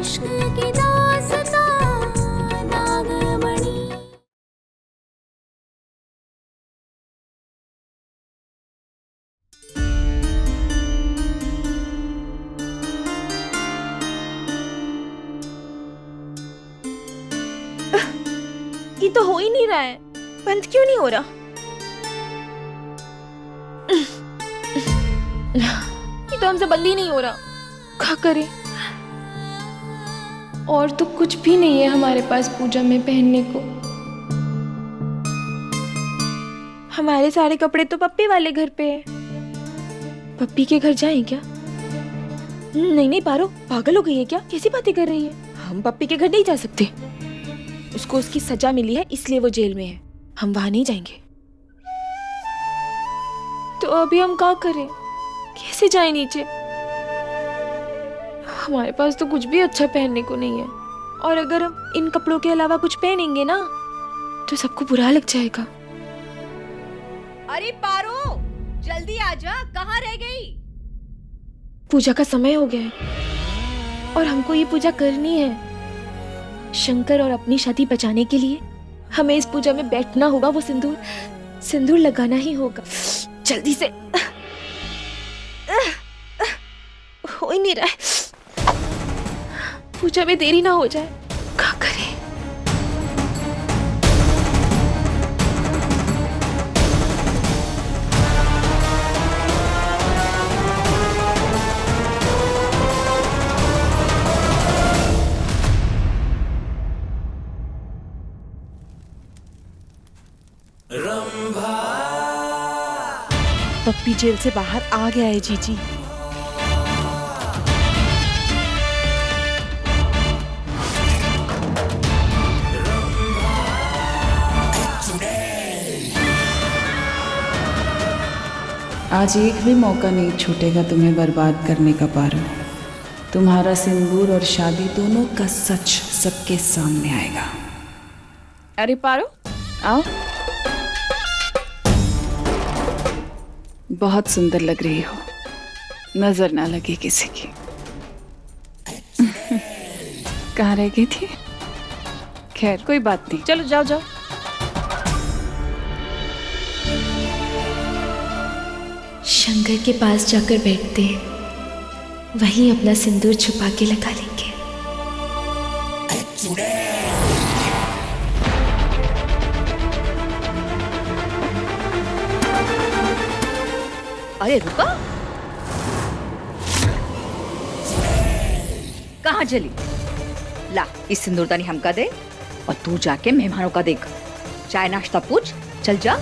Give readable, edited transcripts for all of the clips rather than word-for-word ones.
इश्क की दास्तां नागमणि। ये तो हो ही नहीं रहा है, बंद क्यों नहीं हो रहा? ये तो हमसे बंद ही नहीं हो रहा, क्या करें? और तो कुछ भी नहीं है हमारे पास पूजा में पहनने को। हमारे सारे कपड़े तो पप्पी वाले घर पे है। पप्पी के घर जाएं क्या? नहीं नहीं पारो, पागल हो गई है क्या? कैसी बातें कर रही है? हम पप्पी के घर नहीं जा सकते। उसको उसकी सजा मिली है इसलिए वो जेल में है, हम वहां नहीं जाएंगे। तो अभी हम क्या करें? कैसे जाएं नीचे? हमारे पास तो कुछ भी अच्छा पहनने को नहीं है, और अगर हम इन कपड़ों के अलावा कुछ पहनेंगे ना तो सबको बुरा लग जाएगा। अरे पारो, जल्दी आजा, कहाँ रह गई? पूजा का समय हो गया है और हमको ये पूजा करनी है। शंकर और अपनी शादी बचाने के लिए हमें इस पूजा में बैठना होगा, वो सिंदूर लगाना ही होगा। जल्दी से, हो ही नहीं रहा है, पूजा में देरी ना हो जाए, क्या करें? पप्पी जेल से बाहर आ गया है जीजी। आज एक भी मौका नहीं छूटेगा तुम्हें बर्बाद करने का पारो। तुम्हारा सिंदूर और शादी दोनों का सच सबके सामने आएगा। अरे पारो, आओ। बहुत सुंदर लग रही हो, नजर ना लगे किसी की। कहाँ रह गई थी? खैर कोई बात नहीं, चलो जाओ जाओ। शंकर के पास जाकर बैठते हैं, वहीं अपना सिंदूर छुपा के लगा लेंगे। अरे रुका, कहाँ चली? ला, इस सिंदूरदानी हमका दे और तू जाके मेहमानों का देख। चाय नाश्ता पूछ, चल जा।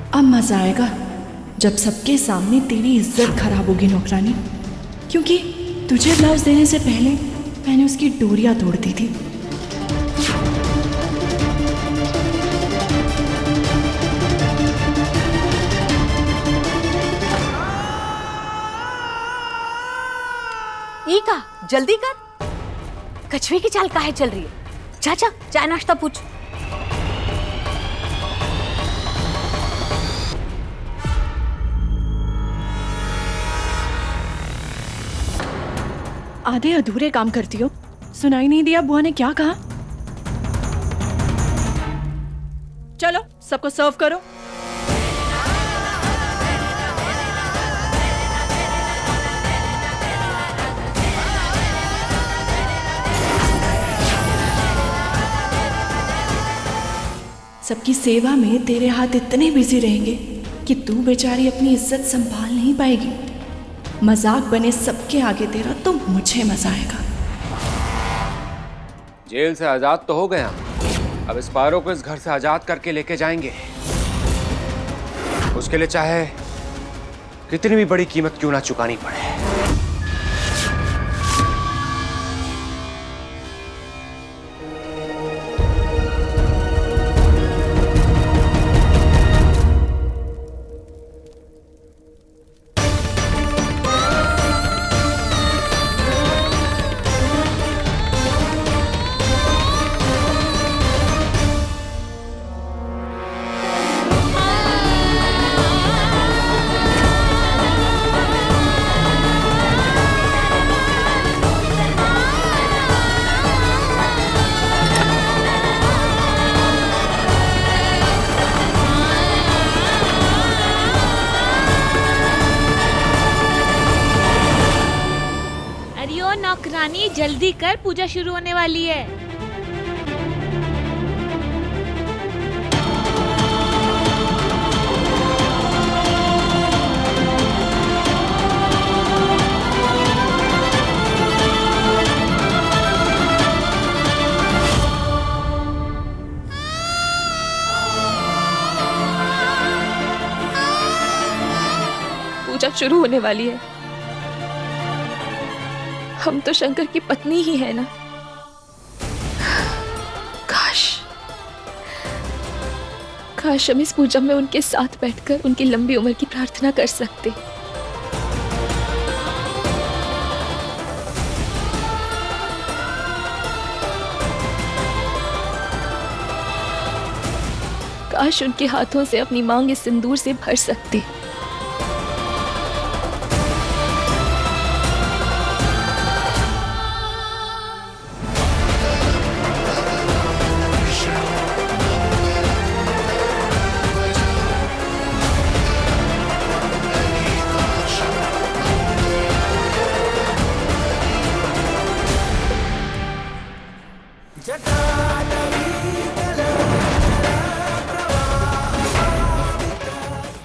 अब मजा आएगा जब सबके सामने तेरी इज्जत खराब होगी नौकरानी, क्योंकि तुझे ब्लाउज देने से पहले मैंने उसकी डोरियां तोड़ दी थी। ई का जल्दी कर, कछुए की चाल काहे चल रही है? चाचा, चाय नाश्ता पूछ। आधे अधूरे काम करती हो, सुनाई नहीं दिया बुआ ने क्या कहा? चलो सबको सर्व करो। सबकी सेवा में तेरे हाथ इतने बिजी रहेंगे कि तू बेचारी अपनी इज्जत संभाल नहीं पाएगी। मजाक बने सबके आगे तेरा तो मुझे मजा आएगा। जेल से आजाद तो हो गया, अब इस पारो को इस घर से आजाद करके लेके जाएंगे। उसके लिए चाहे कितनी भी बड़ी कीमत क्यों ना चुकानी पड़े। नौकरानी जल्दी कर, पूजा शुरू होने वाली है। पूजा शुरू होने वाली है। हम तो शंकर की पत्नी ही है ना। काश हम इस पूजा में उनके साथ बैठकर उनकी लंबी उम्र की प्रार्थना कर सकते। काश उनके हाथों से अपनी मांग इस सिंदूर से भर सकते।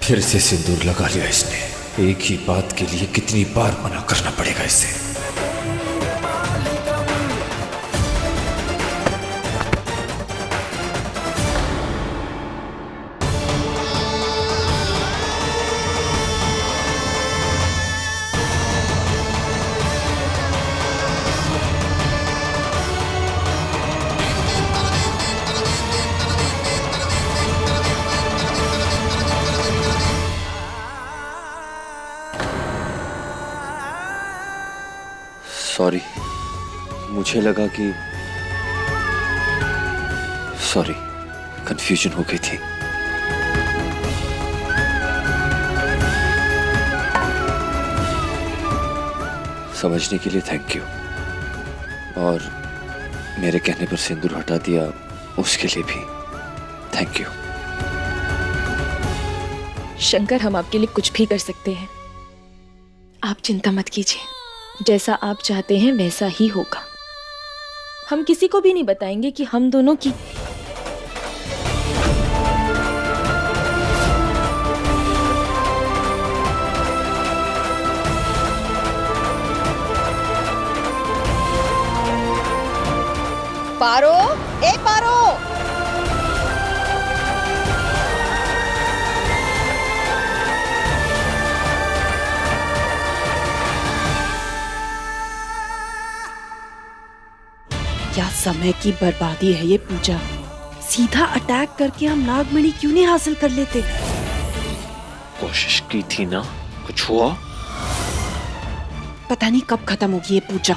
फिर से सिंदूर लगा लिया इसने। एक ही बात के लिए कितनी बार मना करना पड़ेगा इसे। सॉरी, मुझे लगा कि सॉरी, कंफ्यूजन हो गई थी। समझने के लिए थैंक यू, और मेरे कहने पर सिंदूर हटा दिया उसके लिए भी थैंक यू। शंकर, हम आपके लिए कुछ भी कर सकते हैं। आप चिंता मत कीजिए, जैसा आप चाहते हैं वैसा ही होगा। हम किसी को भी नहीं बताएंगे कि हम दोनों की पारो, ए पारो, क्या समय की बर्बादी है ये पूजा। सीधा अटैक करके हम नागमणि क्यों नहीं हासिल कर लेते। कोशिश की थी ना, कुछ हुआ? पता नहीं कब खत्म होगी ये पूजा।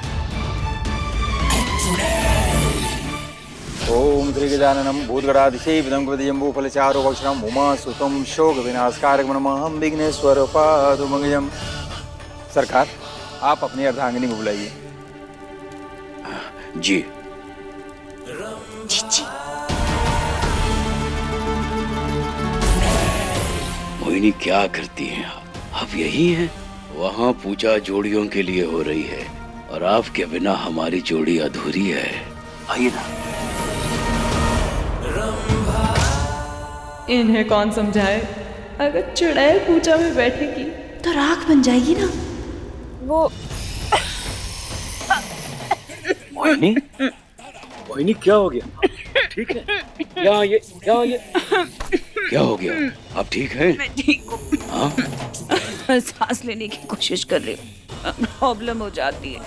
ओम त्रिगजाननम भूतगणाधिसेवितं कविजम्बूफलचारुभक्षणं उमासुतं शोकविनाशकारकं नमाहं विघ्नेश्वर पादुमंगलम्। सरकार, आप अपनी अर्धांगिनी को बुलाइए। जी। मोहिनी, क्या करती हैं आप? अब यही हैं। वहाँ पूजा जोड़ियों के लिए हो रही है और आपके बिना हमारी जोड़ी अधूरी है। आइए ना। इन्हें कौन समझाए? अगर चुड़ैल पूजा में बैठेगी तो राख बन जाएगी ना। वो मोहिनी, मोहिनी क्या हो गया? ठीक है? यहाँ ये क्या हो गया? आप ठीक हैं? मैं ठीक हूँ। हाँ? सांस लेने की कोशिश कर रही हूँ, प्रॉब्लम हो जाती है।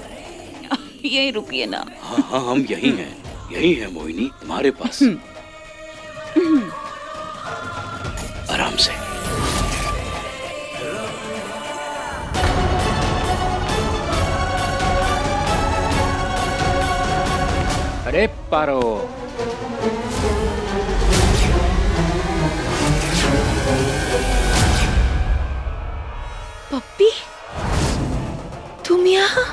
यहीं रुकिए ना। हाँ हाँ, हम यही हैं मोहिनी, तुम्हारे पास। आराम से। अरे पारो, पप्पी, तुम यहाँ?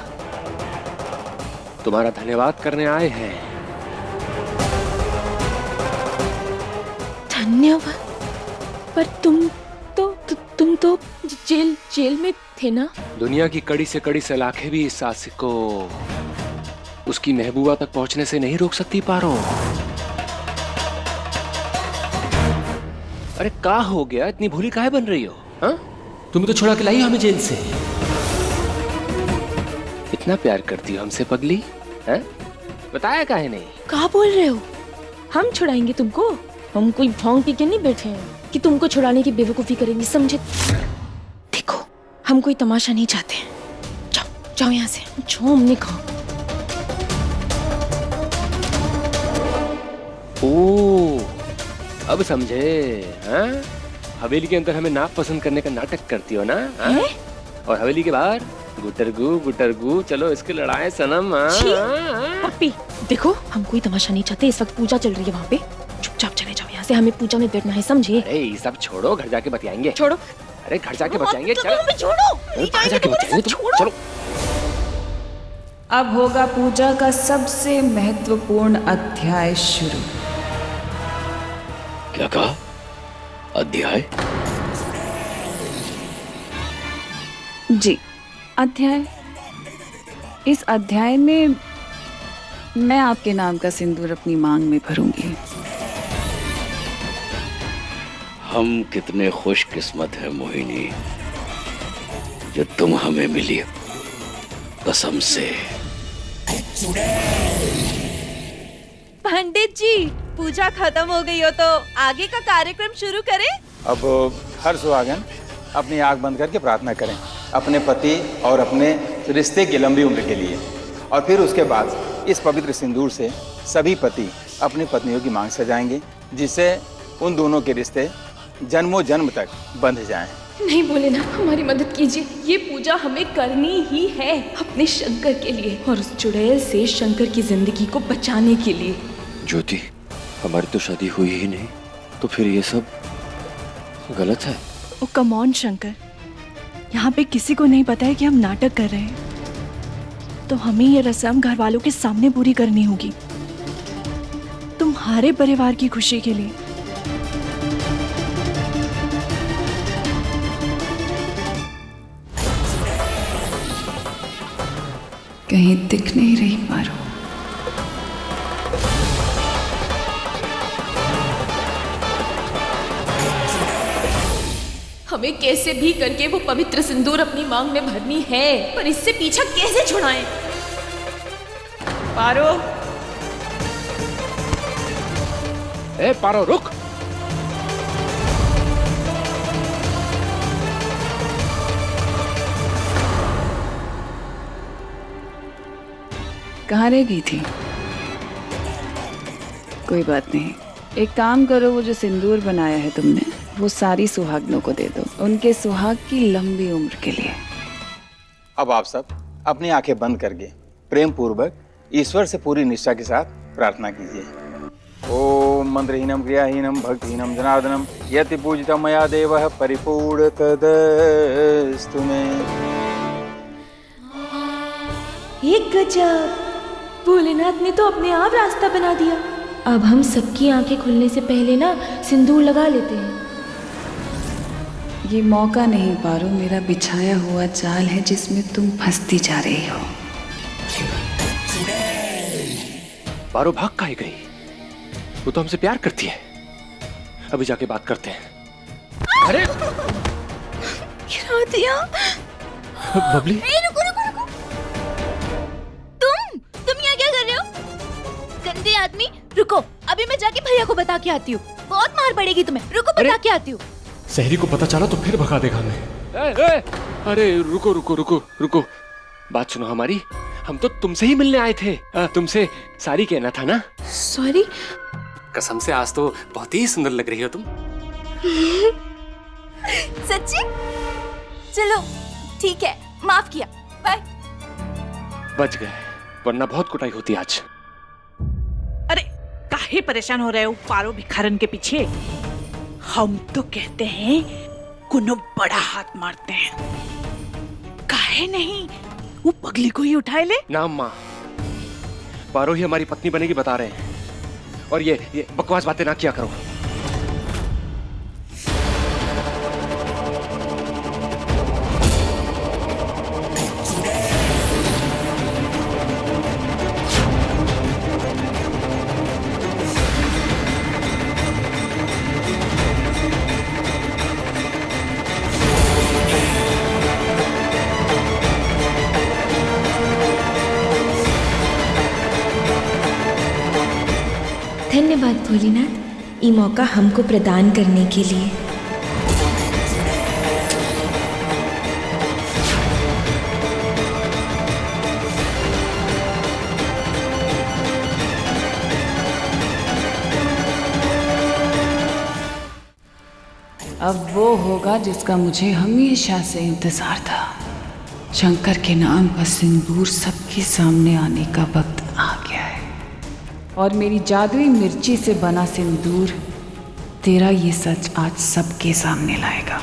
तुम्हारा धन्यवाद करने आए हैं। धन्यवाद? पर तुम तो जेल में थे ना? दुनिया की कड़ी से कड़ी सलाखें भी इस आशिक को उसकी महबूबा तक पहुंचने से नहीं रोक सकती पारो। अरे क्या हो गया, इतनी भोली काहे बन रही हो? हाँ, तुम तो छुड़ा के लाई हमें जेल से। इतना प्यार करती हो हमसे पगली, हैं? बताया काहे नहीं? कहाँ बोल रहे हो? हम छुड़ाएंगे तुमको? हम कोई भौंक पी के नहीं बैठे हैं कि तुमको छुड़ाने की बेवकूफी करेंगे, समझे? देखो, हम कोई तमाशा नहीं चाहते हैं। जाओ जाओ यहाँ से, जाओ, हमने कहा। ओ, अब समझे? हाँ? हवेली के अंदर हमें नाप पसंद करने का नाटक करती हो ना? हाँ? और हवेली के बाहर गुटरगू चलो इसके लड़ाए सनम। पप्पी, देखो, हम कोई तमाशा नहीं चाहते। इस वक्त पूजा चल रही है वहाँ पे। चुपचाप चले जाओ यहाँ से, हमें पूजा में बैठना है, समझे? अरे ये सब छोड़ो, घर जाके बतियाएंगे। छोड़ो। अरे घर जाके बतियाएंगे। चलो छोड़ो। घर जाके बतियाएंगे। चलो। अब होगा पूजा का सबसे महत्वपूर्ण अध्याय शुरू। क्या कहा? अध्याय? जी, अध्याय। इस अध्याय में मैं आपके नाम का सिंदूर अपनी मांग में भरूंगी। हम कितने खुशकिस्मत हैं मोहिनी, जो तुम हमें मिली, कसम से। पंडित जी, पूजा खत्म हो गई हो तो आगे का कार्यक्रम शुरू करें? अब हर सुहागन अपनी आंख बंद करके प्रार्थना करें अपने पति और अपने रिश्ते की लंबी उम्र के लिए, और फिर उसके बाद इस पवित्र सिंदूर से सभी पति अपनी पत्नियों की मांग सजाएंगे, जिससे उन दोनों के रिश्ते जन्मों जन्म तक बंध जाएं। नहीं बोले ना, हमारी मदद कीजिए। ये पूजा हमें करनी ही है, अपने शंकर के लिए और उस चुड़ैल से शंकर की जिंदगी को बचाने के लिए। ज्योति, हमारी तो शादी हुई ही नहीं, तो फिर ये सब गलत है। ओ कम ऑन शंकर, यहाँ पे किसी को नहीं पता है कि हम नाटक कर रहे हैं, तो हमें ये रस्म घर वालों के सामने पूरी करनी होगी, तुम्हारे परिवार की खुशी के लिए। कहीं दिख नहीं रही पारो। हमें कैसे भी करके वो पवित्र सिंदूर अपनी मांग में भरनी है, पर इससे पीछा कैसे छुड़ाएं? पारो, ए पारो, रुक। कहाँ रह गई थी? कोई बात नहीं, एक काम करो, वो जो सिंदूर बनाया है तुमने, वो सारी सुहागनों को दे दो, उनके सुहाग की लंबी उम्र के लिए। अब आप सब अपनी आंखें बंद करके प्रेम पूर्वक ईश्वर से पूरी निष्ठा के साथ प्रार्थना कीजिए। ओम मंत्रहीनम क्रियाहीनम भक्तिहीनम जनार्दनम यति पूजितम मया देवः परिपूर्ण तदस्तु मे। एक गजब, भोलेनाथ ने तो अपने आप रास्ता बना दिया। अब हम सबकी आंखें खुलने से पहले ना सिंदूर लगा लेते हैं। ये मौका नहीं पारो, मेरा बिछाया हुआ जाल है जिसमें तुम फंसती जा रही हो। पारो भाग काहे गई? वो तो हमसे प्यार करती है। अभी जाके बात करते हैं। अरे गिरा दिया। बबली, रुको रुको रुको, तुम यहाँ क्या कर रहे हो? गंदे आदमी, रुको, अभी मैं जाके भैया को बता के आती हूँ। बहुत मार पड़ेगी तुम्हें, रुको बता के आती हूँ। सहरी को पता चला तो फिर भगा देगा हमें। अरे रुको रुको रुको रुको, बात सुनो हमारी। हम तो तुमसे ही मिलने आए थे। तुमसे सारी कहना था ना। सॉरी। कसम से आज तो बहुत ही सुंदर लग रही हो तुम। सच्ची? चलो ठीक है, माफ किया, बाय। बच गए, वरना बहुत कुटाई होती आज। अरे काहे परेशान हो रहे हो पारो भिखारन के पीछे? हम तो कहते हैं कुनो बड़ा हाथ मारते हैं। काहे नहीं, वो पगली को ही उठाए ले। ना अम्मा, पारो ही हमारी पत्नी बनेगी बता रहे हैं। और ये बकवास बातें ना किया करो। धन्यवाद भोलेनाथ, ये मौका हमको प्रदान करने के लिए। अब वो होगा जिसका मुझे हमेशा से इंतजार था। शंकर के नाम पर सिंदूर सबके सामने आने का वक्त आ गया है। और मेरी जादुई मिर्ची से बना सिंदूर तेरा ये सच आज सबके सामने लाएगा।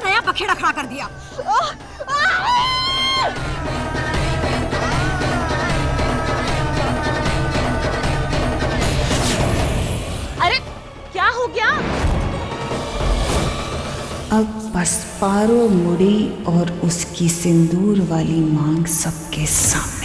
नया बखेड़ा खड़ा कर दिया। अरे क्या हो गया? अब बस पारो मुड़ी और उसकी सिंदूर वाली मांग सबके सामने।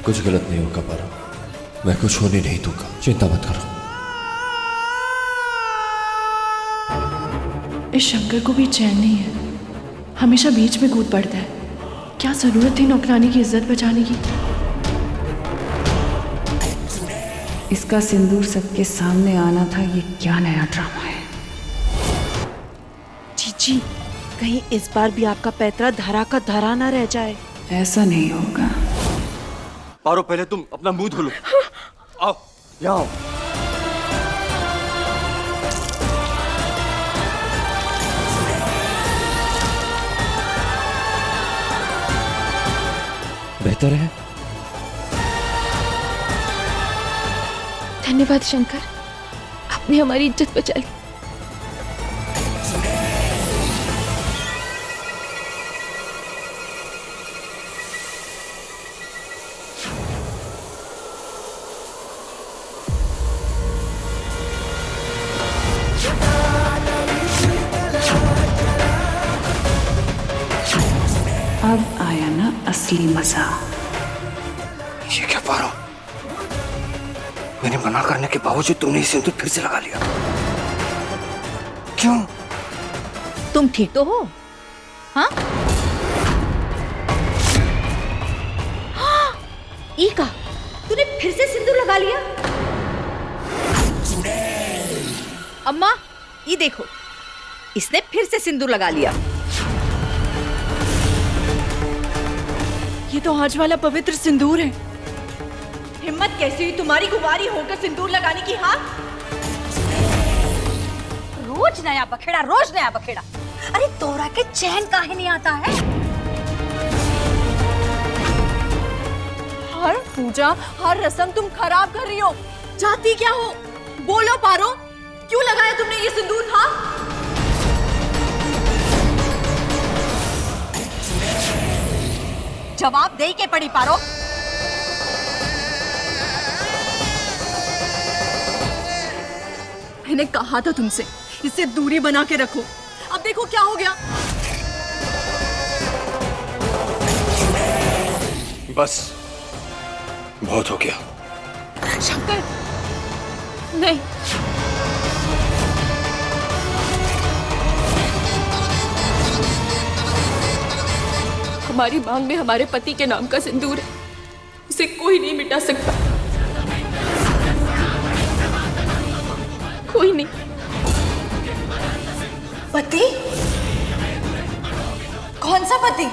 कुछ गलत नहीं होगा पारो, मैं कुछ होने नहीं दूंगा, चिंता मत करो। इस शंकर को भी चैन नहीं है, हमेशा बीच में कूद पड़ता है। क्या जरूरत थी नौकरानी की इज्जत बचाने की? इसका सिंदूर सबके सामने आना था, ये क्या नया ड्रामा है? जीजी, कहीं इस बार भी आपका पैतरा धरा का धरा ना रह जाए। ऐसा नहीं होगा। पारो पहले तुम अपना मुंह धो लो। आओ यहाँ आओ। बेहतर है। धन्यवाद शंकर, आपने हमारी इज्जत बचा ली। अब आया ना असली मजा। ये क्या पारो, मैंने मना करने के बावजूद तुमने इसे सिंदूर फिर से लगा लिया। क्यों? तुम ठीक तो हो? हाँ? ईका, तूने फिर से सिंदूर लगा लिया? अम्मा, ये देखो, इसने फिर से सिंदूर लगा लिया। ये तो आज वाला पवित्र सिंदूर है। हिम्मत कैसी हुई तुम्हारी कुंवारी होकर सिंदूर लगाने की? हाँ, रोज नया बखेड़ा, रोज नया बखेड़ा। अरे तोरा के चैन काहे नहीं आता है? हर पूजा, हर रस्म तुम खराब कर रही हो। चाहती क्या हो? बोलो पारो, क्यों लगाया तुमने ये सिंदूर? हाँ, जवाब दे के पड़ी पारो। मैंने कहा था तुमसे इससे दूरी बना के रखो। अब देखो क्या हो गया। बस बहुत हो गया। शंकर, नहीं। हमारी मांग में हमारे पति के नाम का सिंदूर है, उसे कोई नहीं मिटा सकता। कोई नहीं। पति? कौन सा पति?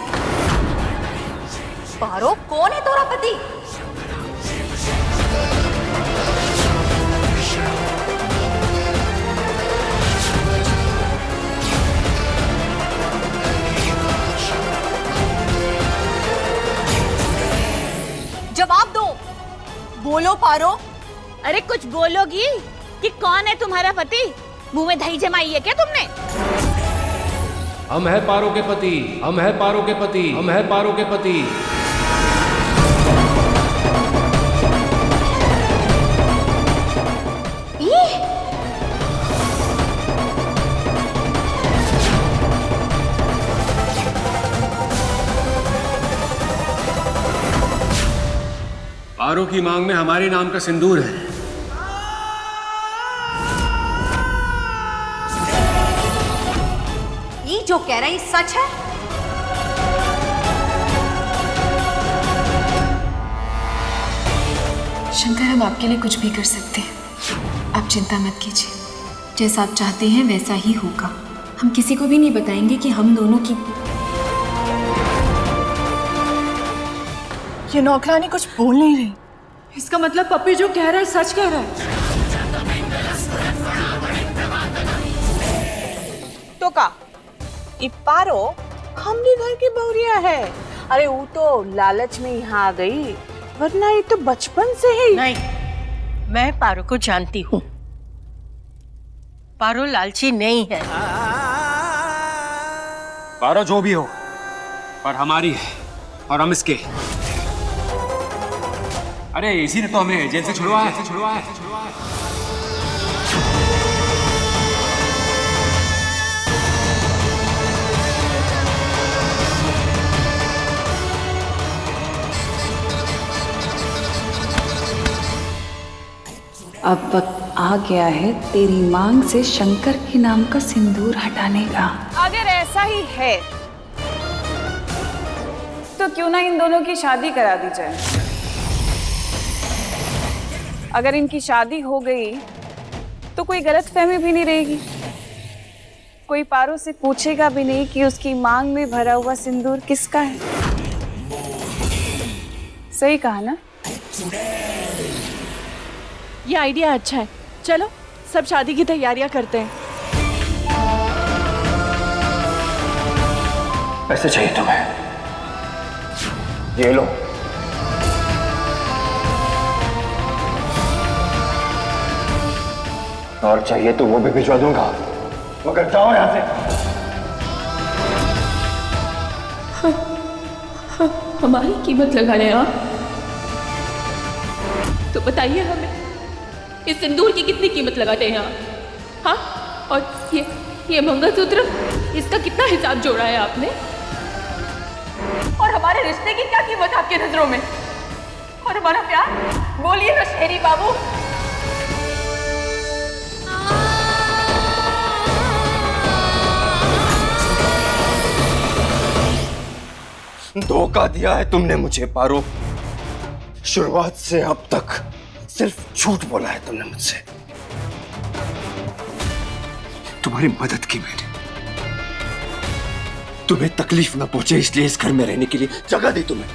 पारो, कौन है तोरा पति? जवाब दो, बोलो पारो। अरे कुछ बोलोगी कि कौन है तुम्हारा पति? मुंह में दही जमाई है क्या तुमने? हम है पारो के पति, हम है पारो के पति, हम है पारो के पति। पारो की मांग में हमारे नाम का सिंदूर है। ये जो कह रही सच है? शंकर, हम आपके लिए कुछ भी कर सकते हैं, आप चिंता मत कीजिए। जैसा आप चाहते हैं वैसा ही होगा। हम किसी को भी नहीं बताएंगे कि हम दोनों की। ये नौकरानी कुछ बोल नहीं रही। इसका मतलब पप्पी जो कह रहा है सच कह रहा है। तो का ये पारो हमने घर की बहुरिया है। अरे वो तो लालच में यहाँ आ गई, वरना ये तो बचपन से ही। नहीं, मैं पारो को जानती हूँ। पारो लालची नहीं है। पारो जो भी हो, पर हमारी है और हम इसके। अरे इसी ने तो हमें जेल से छुड़वाया है। अब वक्त आ गया है तेरी मांग से शंकर के नाम का सिंदूर हटाने का। अगर ऐसा ही है तो क्यों ना इन दोनों की शादी करा दी जाए। अगर इनकी शादी हो गई तो कोई गलतफहमी भी नहीं रहेगी। कोई पारो से पूछेगा भी नहीं कि उसकी मांग में भरा हुआ सिंदूर किसका है। सही कहा ना? ये आइडिया अच्छा है। चलो सब शादी की तैयारियां करते हैं। पैसे चाहिए तुम्हें? ये लो। और चाहिए तो वो भी भिजवा दूंगा, मगर जाओ यहां से। हमारी कीमत लगाने आप? तो बताइए हमें, इस सिंदूर की कितनी कीमत लगाते हैं आप? हाँ, और ये मंगलसूत्र, इसका कितना हिसाब जोड़ा है आपने? और हमारे रिश्ते की क्या कीमत आपकी नजरों में? और हमारा प्यार? बोलिए ना शेरी बाबू। धोखा दिया है तुमने मुझे पारो। शुरुआत से अब तक सिर्फ झूठ बोला है तुमने मुझसे। तुम्हारी मदद की मैंने। तुम्हें तकलीफ ना पहुंचे इसलिए इस घर में रहने के लिए जगह दी तुम्हें।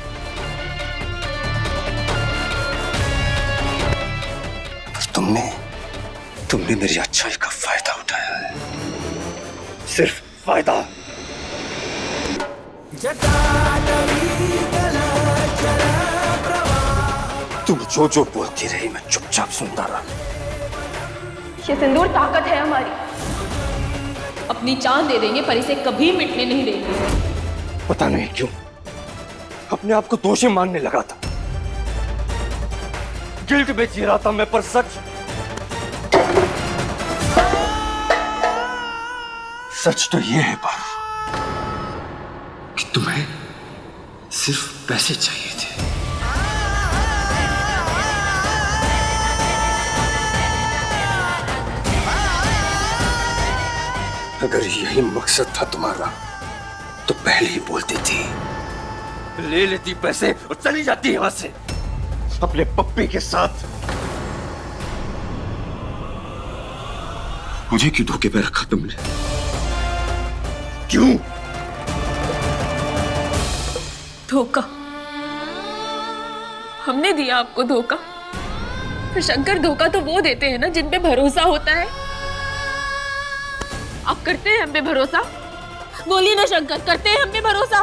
तुमने मेरी अच्छाई का फायदा उठाया है, सिर्फ फायदा। तुम जो जो बोलती रही मैं चुपचाप सुनता रहा। ये सिंदूर ताकत है हमारी, अपनी जान दे देंगे पर इसे कभी मिटने नहीं देंगे। पता नहीं क्यों अपने आप को दोषी मानने लगा था, गिल्ट में जी रहा था मैं, पर सच तो ये है पारू कि तुम्हें सिर्फ पैसे चाहिए थे। अगर यही मकसद था तुम्हारा तो पहले ही बोलती थी, ले लेती पैसे और चली जाती यहां से अपने पप्पी के साथ। मुझे क्यों धोखे पे रखा तुमने? क्यों? धोखा? हमने दिया आपको धोखा? पर शंकर, धोखा तो वो देते हैं ना जिन पे भरोसा होता है। आप करते हैं हम पे भरोसा? बोलिए ना शंकर, करते हैं हम पे भरोसा?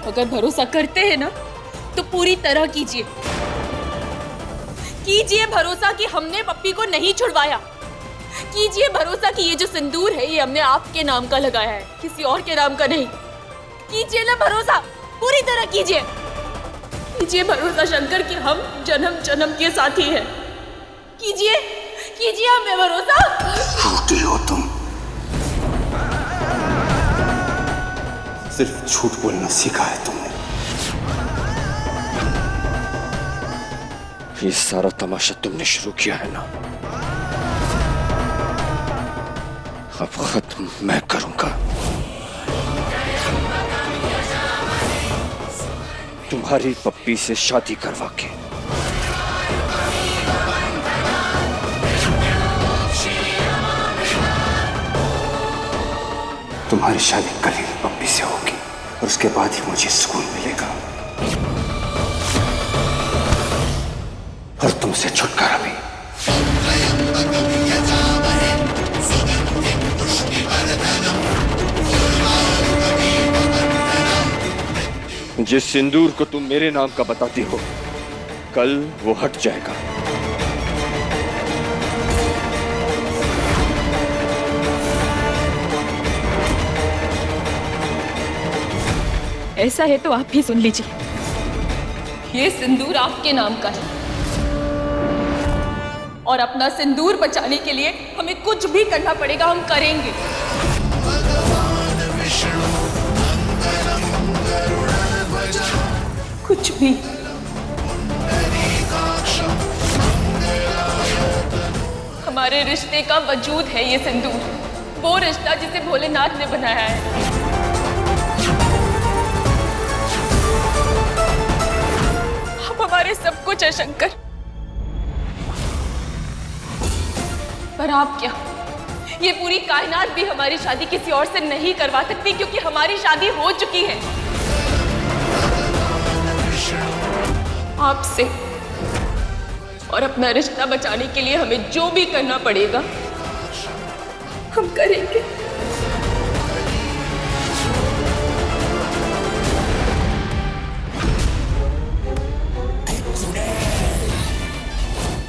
अगर भरोसा करते हैं ना तो पूरी तरह कीजिए भरोसा कि हमने पप्पी को नहीं छुड़वाया। कीजिए भरोसा कि ये जो सिंदूर है ये हमने आपके नाम का लगाया है, किसी और के नाम का नहीं। कीजिए ना भरोसा, पूरी तरह कीजिए भरोसा शंकर कि हम जन्म जन्म के साथी हैं। कीजिए हमें भरोसा। झूठी हो तुम, सिर्फ झूठ बोलना सीखा है तुमने। ये सारा तमाशा तुमने शुरू किया है ना, अब खत्म मैं करूंगा। तुम्हारी पप्पी से शादी करवा के। तुम्हारी शादी कल ही पप्पी से होगी और उसके बाद ही मुझे सुकून मिलेगा और तुमसे छुटकारा भी। जिस सिंदूर को तुम मेरे नाम का बताती हो, कल वो हट जाएगा। ऐसा है तो आप भी सुन लीजिए, ये सिंदूर आपके नाम का है और अपना सिंदूर बचाने के लिए हमें कुछ भी करना पड़ेगा, हम करेंगे। कुछ भी। हमारे रिश्ते का वजूद है ये सिंदूर, वो रिश्ता जिसे भोलेनाथ ने बनाया है। हम हमारे सब कुछ है शंकर, पर आप क्या, ये पूरी कायनात भी हमारी शादी किसी और से नहीं करवा सकती क्योंकि हमारी शादी हो चुकी है आपसे। और अपना रिश्ता बचाने के लिए हमें जो भी करना पड़ेगा हम करेंगे।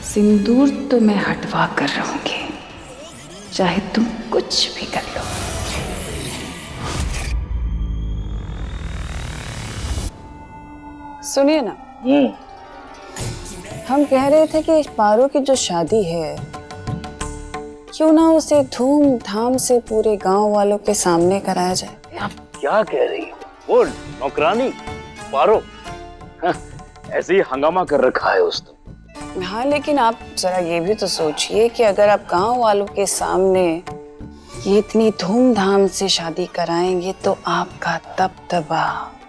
सिंदूर तो मैं हटवा कर रहूंगी, चाहे तुम कुछ भी कर लो। सुनिए ना, हम कह रहे थे कि पारो की जो शादी है क्यों ना उसे धूमधाम से पूरे गांव वालों के सामने कराया जाए। आप क्या कह रही हो? वो नौकरानी पारो ऐसे ही हंगामा कर रखा है उसने। हाँ, लेकिन आप जरा ये भी तो सोचिए कि अगर आप गांव वालों के सामने ये इतनी धूमधाम से शादी कराएंगे तो आपका दबदबा,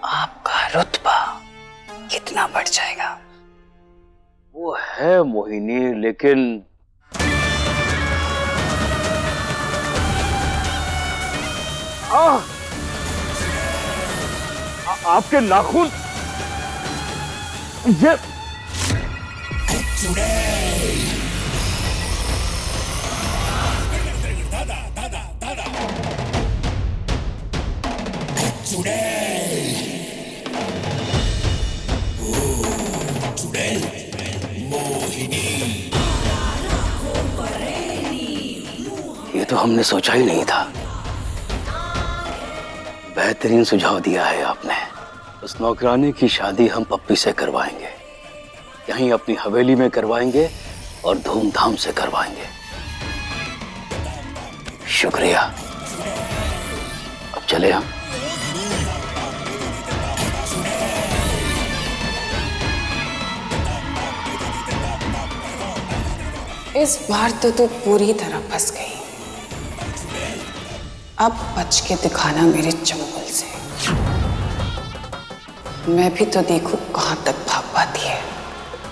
आपका रुतबा कितना बढ़ जाएगा। वो है मोहिनी, लेकिन आपके नाखून ये ये तो हमने सोचा ही नहीं था। बेहतरीन सुझाव दिया है आपने। उस नौकरानी की शादी हम पप्पी से करवाएंगे, यहीं अपनी हवेली में करवाएंगे और धूमधाम से करवाएंगे। शुक्रिया। अब चले हम। इस बार तो तू पूरी तरह फंस गई। अब बच के दिखाना मेरे चंगुल से। मैं भी तो देखूं कहां तक भाग पाती है।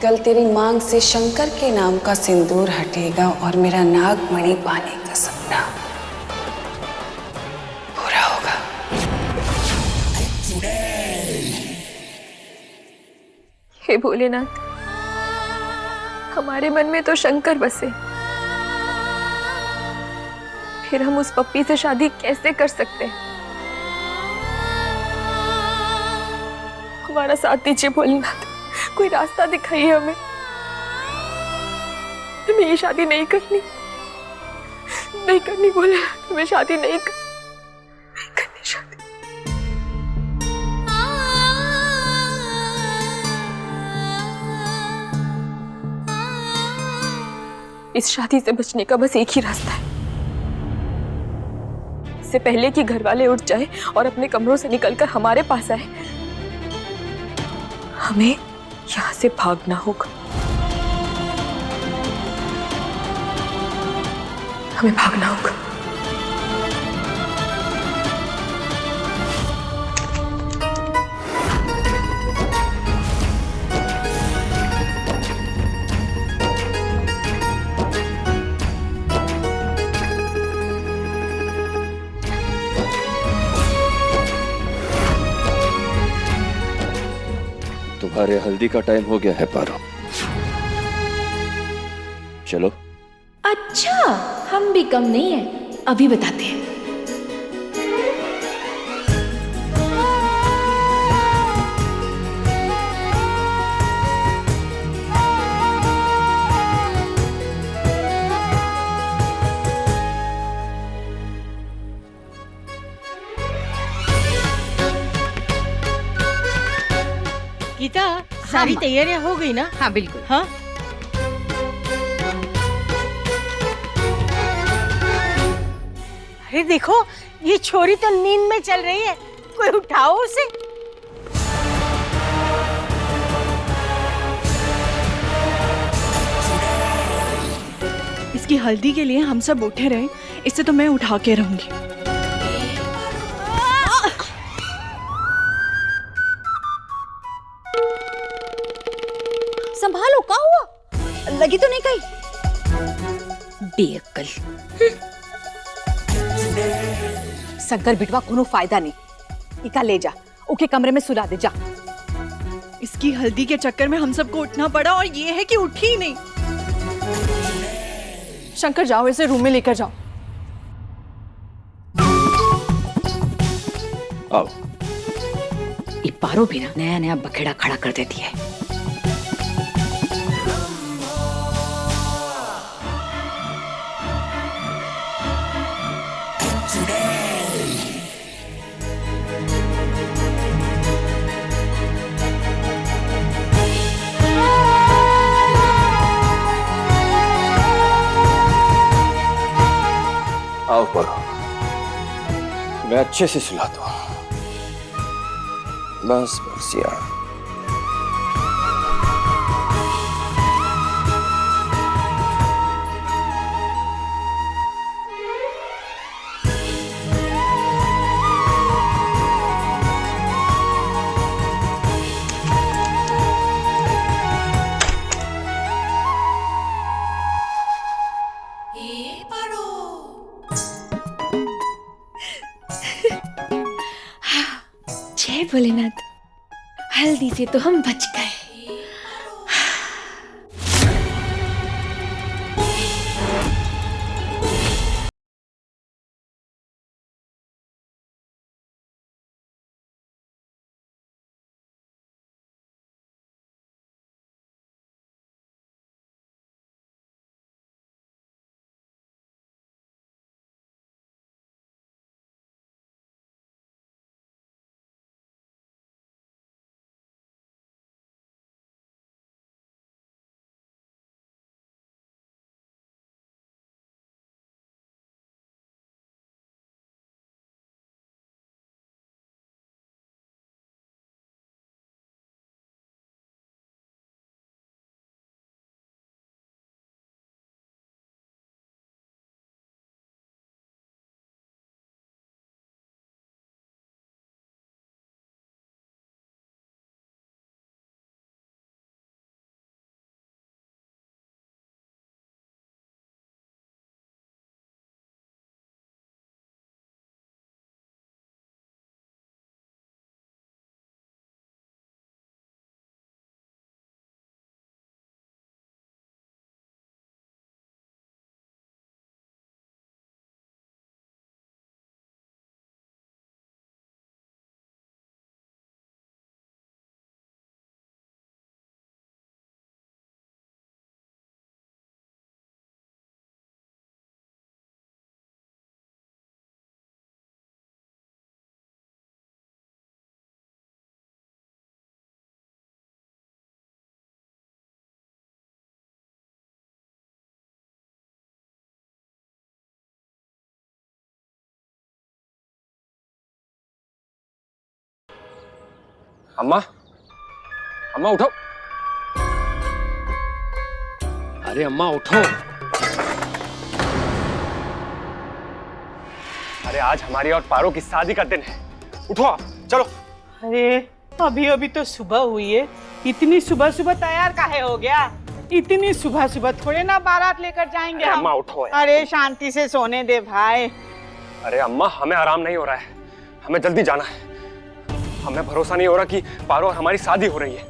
कल तेरी मांग से शंकर के नाम का सिंदूर हटेगा और मेरा नागमणि पाने का सपना पूरा होगा। हे भोलेनाथ, हमारे मन में तो शंकर बसे, फिर हम उस पप्पी से शादी कैसे कर सकते हैं? हमारा साथ दीजिए भोलेनाथ, कोई रास्ता दिखाइए हमें। हमें ये शादी नहीं करनी भोलेनाथ, हमें शादी नहीं करनी शादी। इस शादी से बचने का बस एक ही रास्ता है। इससे पहले कि घर वाले उठ जाए और अपने कमरों से निकलकर हमारे पास आए, हमें यहां से भागना होगा। हमें भागना होगा। तुम्हारे हल्दी का टाइम हो गया है पारो, चलो। अच्छा, हम भी कम नहीं है, अभी बताते हैं। गीता, सारी तैयारियां हो गई ना? हाँ बिल्कुल। हाँ, अरे देखो, ये छोरी तो नींद में चल रही है, कोई उठाओ उसे। इसकी हल्दी के लिए हम सब उठे रहे, इससे तो मैं उठा के रहूंगी। संभालो, क्या हुआ? लगी तो नहीं कहीं? बेअक्ल। शंकर बिटवा कोनो फायदा नहीं, इका ले जा, ओके कमरे में सुला दे जा। इसकी हल्दी के चक्कर में हम सबको उठना पड़ा और ये है कि उठी ही नहीं। शंकर, जाओ इसे रूम में लेकर जाओ। आओ। ये पारो भी ना नया नया बखेड़ा खड़ा कर देती है। आओ पढ़ो, मैं अच्छे से सुलाता हूँ। बस बस यार। हे भोलेनाथ, हल्दी से तो हम बच गए। अम्मा, अम्मा उठो। अरे अम्मा उठो। अरे आज हमारी और पारो की शादी का दिन है, उठो आप, चलो। अरे अभी अभी तो सुबह हुई है, इतनी सुबह सुबह तैयार काहे हो गया? इतनी सुबह सुबह थोड़े ना बारात लेकर जाएंगे हम। अम्मा उठो। अरे शांति से सोने दे भाई। अरे अम्मा हमें आराम नहीं हो रहा है, हमें जल्दी जाना है। हमें भरोसा नहीं हो रहा कि पारो और हमारी शादी हो रही है,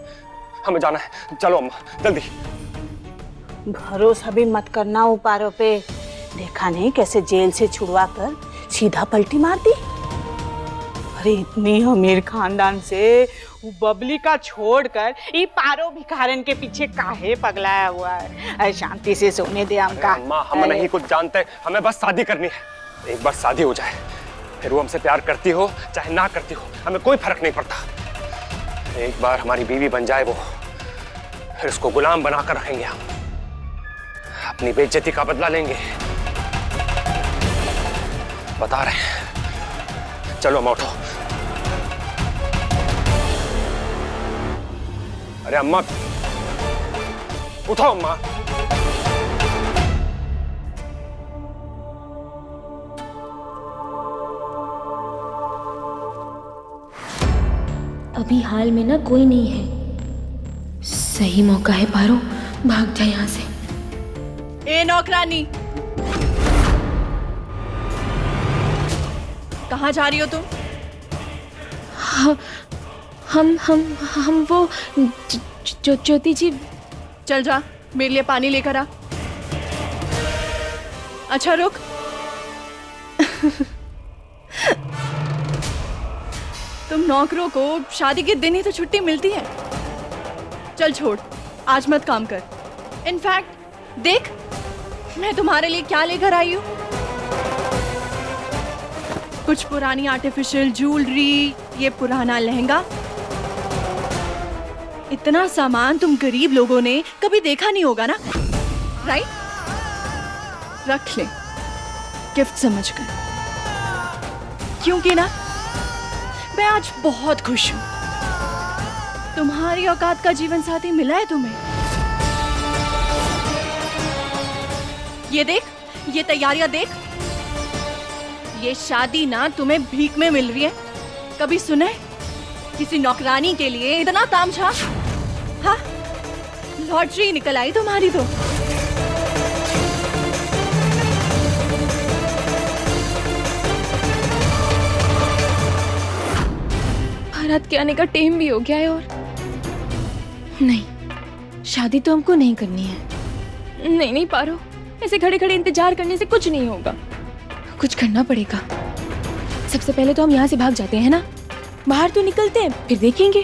हमें जाना है। चलो अम्मा जल्दी। भरोसा भी मत करना वो पारो पे। देखा नहीं कैसे जेल से छुड़वा कर सीधा पलटी मार दी। अरे इतनी अमीर खानदान से वो बबली का छोड़कर ये पारो भिखारन के पीछे काहे पगलाया हुआ है? अरे शांति से सोने दे हमका। अम्मा हम नहीं कुछ जानते, हमें बस शादी करनी है। एक बार शादी हो जाए, फिर वो हमसे प्यार करती हो चाहे ना करती हो, हमें कोई फर्क नहीं पड़ता। एक बार हमारी बीवी बन जाए वो, फिर उसको गुलाम बनाकर रखेंगे हम, अपनी बेइज्जती का बदला लेंगे, बता रहे हैं। चलो अम्मा उठो। अरे अम्मा उठो अम्मा। अभी हाल में ना कोई नहीं है, सही मौका है पारो, भाग जा यहाँ से। ए नौकरानी, कहाँ जा रही हो तुम? हम वो ज्योति जी। चल जा, मेरे लिए पानी लेकर आ। अच्छा रुक। तुम नौकरों को शादी के दिन ही तो छुट्टी मिलती है। चल छोड़, आज मत काम कर। इनफैक्ट देख, मैं तुम्हारे लिए क्या लेकर आई हूँ। कुछ पुरानी आर्टिफिशियल ज्वेलरी, ये पुराना लहंगा। इतना सामान तुम गरीब लोगों ने कभी देखा नहीं होगा ना, राइट? रख ले, गिफ्ट समझकर। क्योंकि ना मैं आज बहुत खुश हूं। तुम्हारी औकात का जीवन साथी मिला है तुम्हें। ये देख, ये तैयारियां देख। ये शादी ना तुम्हें भीख में मिल रही है। कभी सुने किसी नौकरानी के लिए इतना तामझाम? हाँ, लॉटरी निकल आई तुम्हारी तो। बारात के आने का टाइम भी हो गया है और नहीं, शादी तो हमको नहीं करनी है। नहीं नहीं पारो, ऐसे खड़े खड़े इंतजार करने से कुछ नहीं होगा, कुछ करना पड़ेगा। सबसे पहले तो हम यहाँ से भाग जाते हैं ना, बाहर तो निकलते हैं फिर देखेंगे।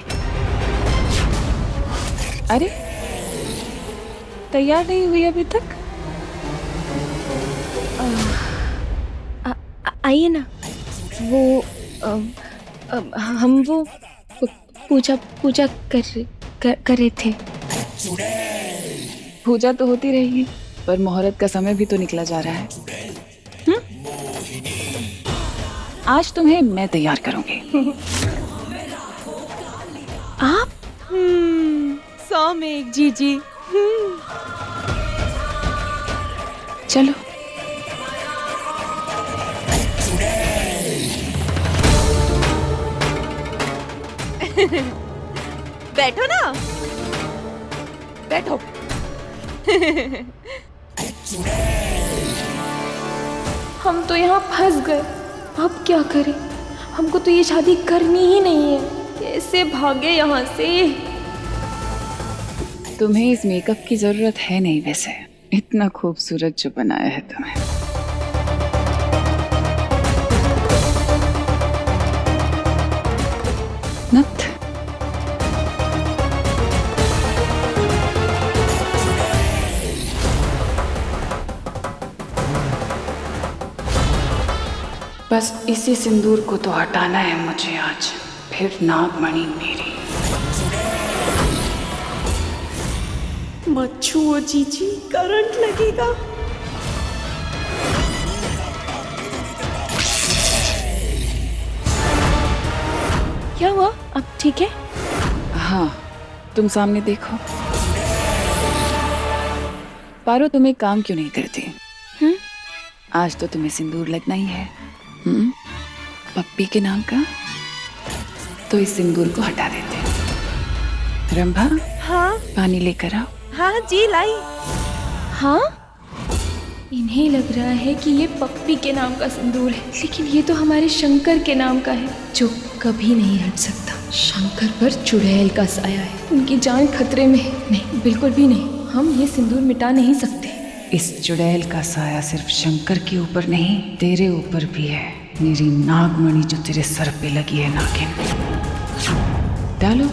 अरे तैयार नहीं हुई अभी तक? आइए ना, वो हम वो पूजा कर रहे थे। पूजा तो होती रहेगी, पर मुहूर्त का समय भी तो निकला जा रहा है। आज तुम्हें मैं तैयार करूंगी। आप? 100 में एक जीजी। चलो। बैठो ना, बैठो। हम तो यहाँ फंस गए, अब क्या करें? हमको तो ये शादी करनी ही नहीं है, कैसे भागे यहाँ से? तुम्हें इस मेकअप की जरूरत है नहीं, वैसे इतना खूबसूरत जो बनाया है तुम्हें। नथ बस इसी सिंदूर को तो हटाना है मुझे आज, फिर नागमणि मेरी। मत छुओ जीजी, करंट लगेगा। क्या हुआ, अब ठीक है? हाँ, तुम सामने देखो। पारो, तुम एक काम क्यों नहीं करती? आज तो तुम्हें सिंदूर लगना ही है। पप्पी के नाम का, तो इस सिंदूर को हटा देते। रंभा, हाँ पानी लेकर आओ। हाँ जी लाई। हाँ, इन्हें लग रहा है कि ये पप्पी के नाम का सिंदूर है, लेकिन ये तो हमारे शंकर के नाम का है, जो कभी नहीं हट सकता। शंकर पर चुड़ैल का साया है, उनकी जान खतरे में है। नहीं, बिल्कुल भी नहीं, हम ये सिंदूर मिटा नहीं सकते। इस चुड़ैल का साया सिर्फ शंकर के ऊपर नहीं, तेरे ऊपर भी है। मेरी नागमणि जो तेरे सर पे लगी है नागिन, डालो।